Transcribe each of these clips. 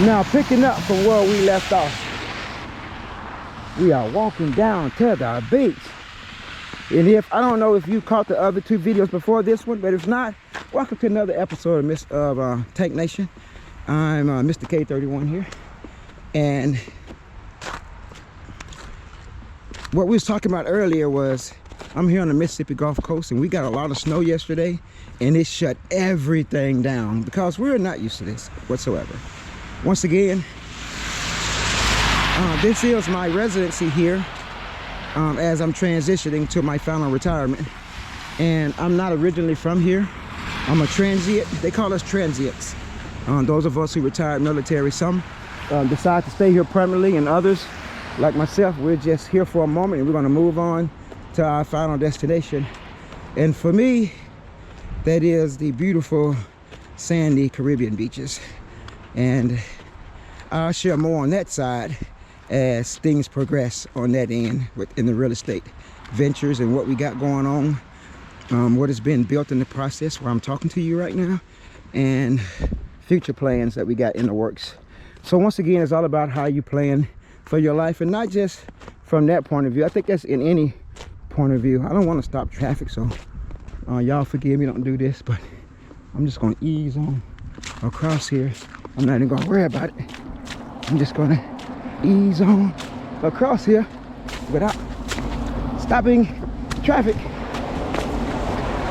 Now, picking up from where we left off, we are walking down to the beach. And I don't know if you caught the other two videos before this one, but if not, welcome to another episode of Tank Nation. I'm Mr. K31 here, and what we was talking about earlier was I'm here on the Mississippi Gulf Coast, and we got a lot of snow yesterday, and it shut everything down because we're not used to this whatsoever. Once again, this is my residency here as I'm transitioning to my final retirement. And I'm not originally from here. I'm a transient. They call us transients. Those of us who retired military, some decide to stay here permanently, and others, like myself, we're just here for a moment and we're going to move on to our final destination. And for me, that is the beautiful sandy Caribbean beaches. And I'll share more on that side as things progress on that end in the real estate ventures and what we got going on, what has been built in the process where I'm talking to you right now, and future plans that we got in the works. So once again, it's all about how you plan for your life, and not just from that point of view. I think that's in any point of view. I don't want to stop traffic, so y'all forgive me, don't do this, but I'm just going to ease on across here. I'm not even going to worry about it. I'm just going to ease on across here without stopping traffic,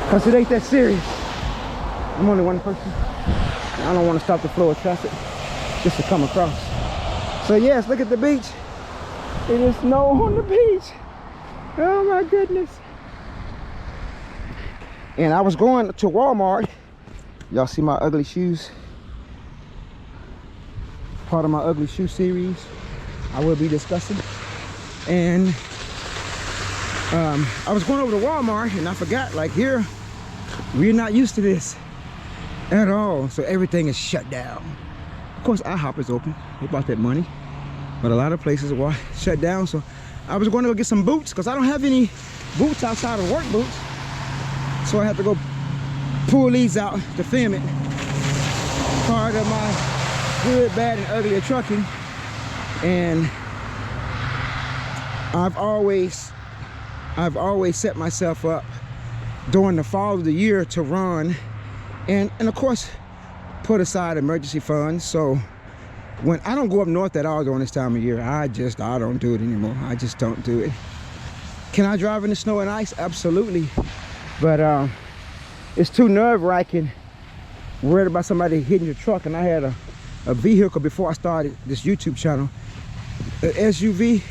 because it ain't that serious. I'm only one person. I don't want to stop the flow of traffic just to come across. So yes, look at the beach. It is snow on the beach. Oh my goodness. And I was going to Walmart. Y'all see my ugly shoes? Part of my ugly shoe series I will be discussing. And I was going over to Walmart, and I forgot, like, here we're not used to this at all, so everything is shut down. Of course, IHOP is open. They bought that money, but a lot of places are shut down. So I was going to go get some boots, because I don't have any boots outside of work boots, so I have to go pull these out to film it. Part of my good, bad, and ugly of trucking. And I've always set myself up during the fall of the year to run and of course put aside emergency funds. So when I don't go up north at all during this time of year, I don't do it anymore. I just don't do it. Can I drive in the snow and ice? Absolutely. But it's too nerve-wracking, worried about somebody hitting your truck. And I had a vehicle before I started this YouTube channel, an SUV,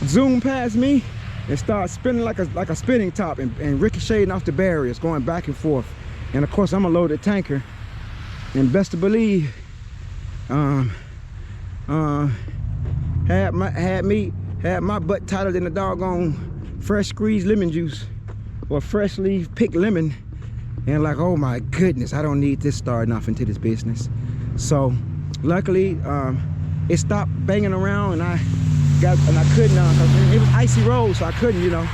zoomed past me and started spinning like a spinning top and ricocheting off the barriers, going back and forth. And of course, I'm a loaded tanker, and best to believe, had my butt tighter than a doggone fresh squeezed lemon juice or freshly picked lemon. And like, oh my goodness, I don't need this starting off into this business. So luckily, it stopped banging around, and I couldn't, it was icy road, so I couldn't, you know.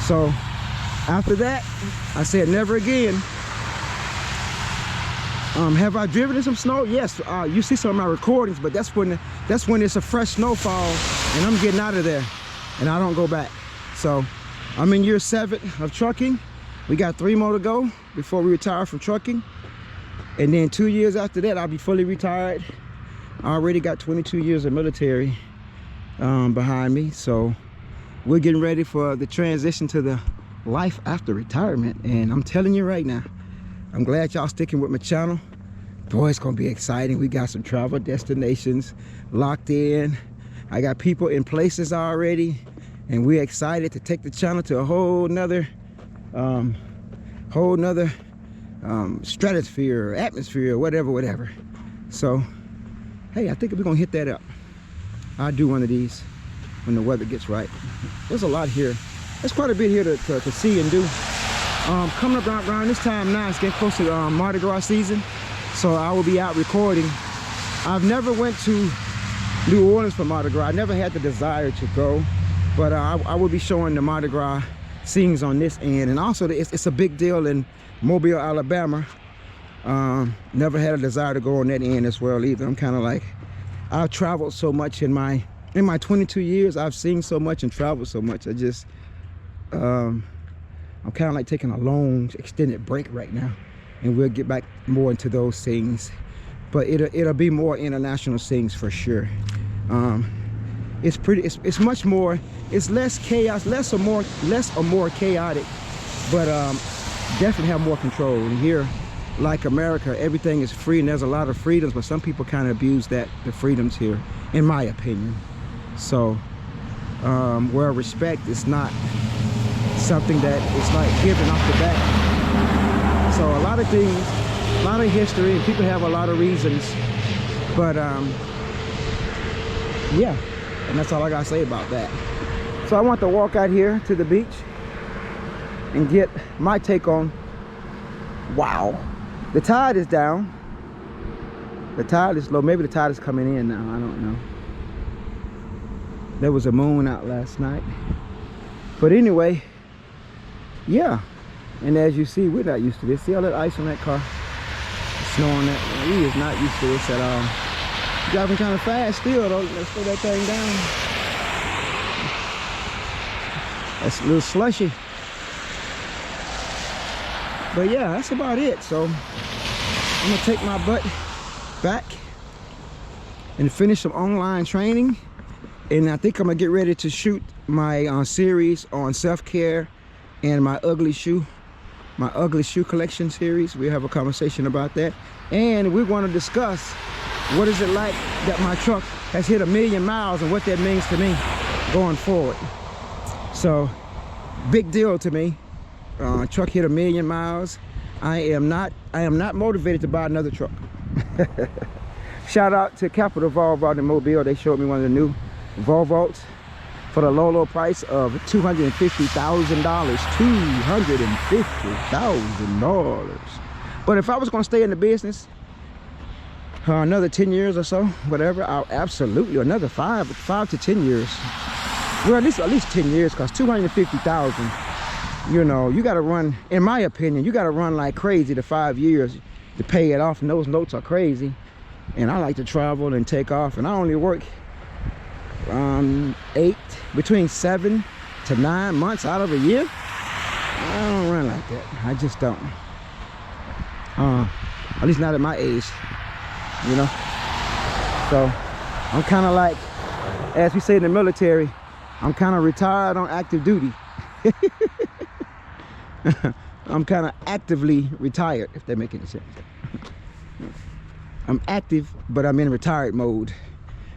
So after that, I said never again. Have I driven in some snow? Yes. You see some of my recordings, but that's when it's a fresh snowfall and I'm getting out of there and I don't go back. So I'm in year 7 of trucking. We got 3 more to go before we retire from trucking. And then 2 years after that, I'll be fully retired. I already got 22 years of military behind me. So we're getting ready for the transition to the life after retirement. And I'm telling you right now, I'm glad y'all sticking with my channel. Boy, it's gonna be exciting. We got some travel destinations locked in. I got people in places already, and we're excited to take the channel to a whole nother stratosphere, atmosphere, whatever. So hey, I think we're gonna hit that up. I'll do one of these when the weather gets right. There's a lot here. There's quite a bit here to see and do. Coming up around this time now, it's getting close to Mardi Gras season, so I will be out recording. I've never went to New Orleans for Mardi Gras. I never had the desire to go, but I will be showing the Mardi Gras scenes on this end. And also, it's a big deal in Mobile, Alabama, Never had a desire to go on that end as well either. I'm kind of like, I've traveled so much in my 22 years. I've seen so much and traveled so much. I'm kind of like taking a long extended break right now, and we'll get back more into those things, but it'll be more international things for sure. It's much more, it's less chaos, less or more chaotic, but definitely have more control. And here, like America, everything is free and there's a lot of freedoms, but some people kind of abuse the freedoms here, in my opinion. So where respect is not something that is like given off the bat. So a lot of things, a lot of history, and people have a lot of reasons, but yeah, and that's all I gotta say about that. So I want to walk out here to the beach and get my take on, wow, the tide is down, the tide is low. Maybe the tide is coming in now, I don't know. There was a moon out last night, but anyway, yeah. And as you see, we're not used to this. See all that ice on that car? The snow on that. We is not used to this at all. Driving kind of fast still though. Let's slow that thing down. That's a little slushy. But yeah, that's about it. So I'm gonna take my butt back and finish some online training. And I think I'm gonna get ready to shoot my series on self-care and my ugly shoe collection series. We'll have a conversation about that, and we're going to discuss what is it like that my truck has hit 1,000,000 miles and what that means to me going forward. So big deal to me. Truck hit 1,000,000 miles. I am not motivated to buy another truck. Shout out to Capital Volvo in Mobile. They showed me one of the new Volvos for the low price of $250,000. $250,000. But if I was going to stay in the business another 10 years or so, whatever, I'll absolutely, another five to 10 years. Well, at least 10 years, because $250,000, you know, you got to run, in my opinion, you got to run like crazy to 5 years to pay it off, and those notes are crazy. And I like to travel and take off, and I only work between 7 to 9 months out of a year. I don't run like that. I just don't. At least not at my age, you know. So I'm kind of like, as we say in the military, I'm kind of retired on active duty. I'm kind of actively retired, if that makes any sense. I'm active, but I'm in retired mode.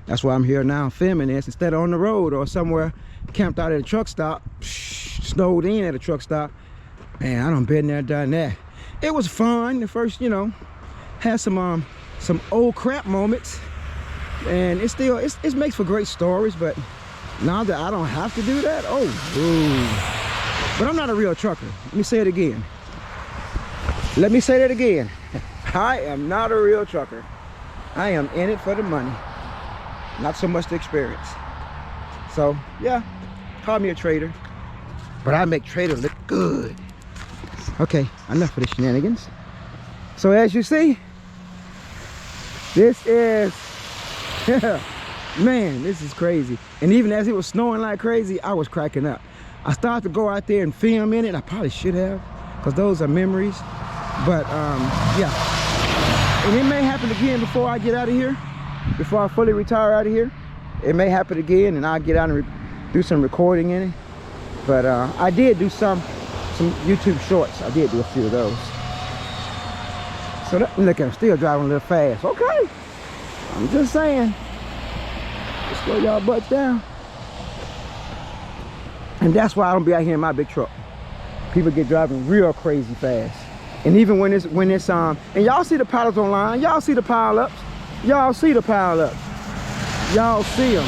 That's why I'm here now filming this instead of on the road or somewhere camped out at a truck stop, snowed in at a truck stop. Man, I done been there, done that. It was fun. The first, you know, had some old crap moments, and it makes for great stories. But now that I don't have to do that, oh, ooh. But I'm not a real trucker. Let me say it again. Let me say that again. I am not a real trucker. I am in it for the money, not so much the experience. So yeah, call me a trader, but I make trader look good. Okay, enough of the shenanigans. So as you see, this is, man, this is crazy. And even as it was snowing like crazy, I was cracking up. I started to go out there and film in it. I probably should have, because those are memories. But yeah, and it may happen again before I get out of here, before I fully retire out of here. It may happen again, and I'll get out and do some recording in it. But I did do some YouTube shorts. I did do a few of those. So look, I'm still driving a little fast. Okay, I'm just saying, just slow y'all butts down. And that's why I don't be out here in my big truck. People get driving real crazy fast. And even when it's and y'all see the pilots online, y'all see the pile-ups, y'all see the pile-ups, y'all see them.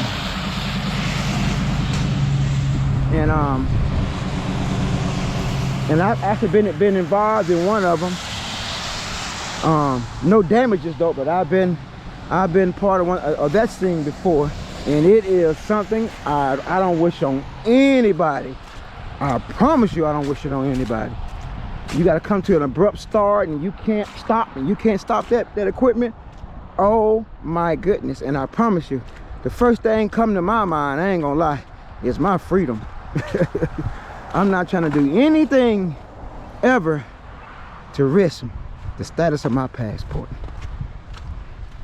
And I've actually been involved in one of them. No damages though, but I've been part of one of that thing before, and it is something I don't wish on anybody. I promise you, I don't wish it on anybody. you got to come to an abrupt start and you can't stop that equipment. Oh my goodness. And I promise you, the first thing coming to my mind, I ain't gonna lie, is my freedom. I'm not trying to do anything ever to risk the status of my passport.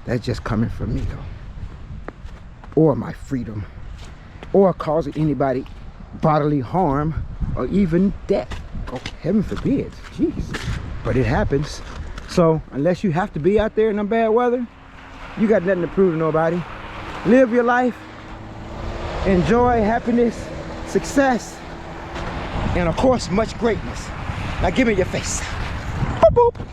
That's just coming from me though. Or my freedom. Or causing anybody bodily harm or even death. Oh, heaven forbid. Jeez. But it happens. So unless you have to be out there in the bad weather, you got nothing to prove to nobody. Live your life. Enjoy happiness, success, and of course, much greatness. Now give me your face. Boop, boop.